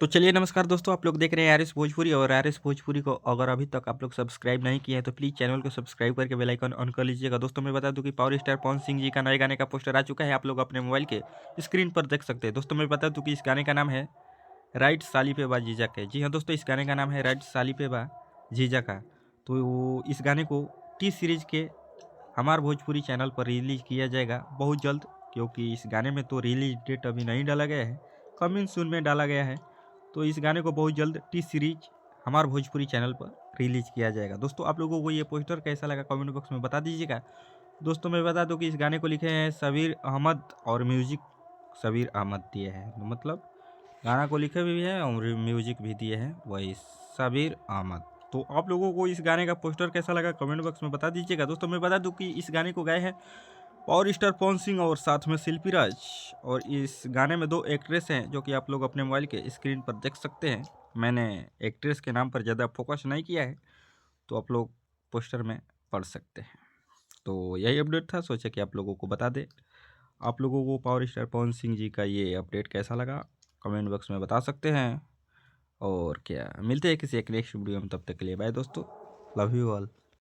तो चलिए नमस्कार दोस्तों, आप लोग देख रहे हैं आर एस भोजपुरी। और आर एस भोजपुरी को अगर अभी तक आप लोग सब्सक्राइब नहीं किए हैं तो प्लीज़ चैनल को सब्सक्राइब करके बेल आइकन ऑन कर लीजिएगा। दोस्तों मैं बता दूं कि पावर स्टार पवन सिंह जी का नए गाने का पोस्टर आ चुका है, आप लोग अपने मोबाइल के स्क्रीन पर देख सकते हैं। दोस्तों मैं बता दूं कि इस गाने का नाम है राइट साली पे बा जीजा के। जी हाँ दोस्तों, इस गाने का नाम है राइट साली पे बा जीजा का। तो इस गाने को टी सीरीज के हमार भोजपुरी चैनल पर रिलीज किया जाएगा बहुत जल्द, क्योंकि इस गाने में तो रिलीज डेट अभी नहीं डाला गया है, कमिंग सून में डाला गया है। तो इस गाने को बहुत जल्द टी सीरीज हमार भोजपुरी चैनल पर रिलीज किया जाएगा। दोस्तों आप लोगों को ये पोस्टर कैसा लगा कमेंट बॉक्स में बता दीजिएगा। दोस्तों मैं बता दूं कि इस गाने को लिखे हैं सबीर अहमद और म्यूजिक सबीर अहमद दिए हैं, मतलब गाना को लिखे भी है और म्यूजिक भी दिए हैं वही सबीर अहमद। तो आप लोगों को इस गाने का पोस्टर कैसा लगा कमेंट बॉक्स में बता दीजिएगा। दोस्तों मैं बता दूं कि इस गाने को गाए हैं पावर स्टार पवन सिंह और साथ में शिल्पी राज। और इस गाने में दो एक्ट्रेस हैं जो कि आप लोग अपने मोबाइल के स्क्रीन पर देख सकते हैं। मैंने एक्ट्रेस के नाम पर ज़्यादा फोकस नहीं किया है, तो आप लोग पोस्टर में पढ़ सकते हैं। तो यही अपडेट था, सोचा कि आप लोगों को बता दें। आप लोगों को पावर स्टार पवन सिंह जी का ये अपडेट कैसा लगा कमेंट बॉक्स में बता सकते हैं। और क्या, मिलते हैं किसी एक नेक्स्ट वीडियो में, तब तक के लिए बाय दोस्तों, लव यू ऑल।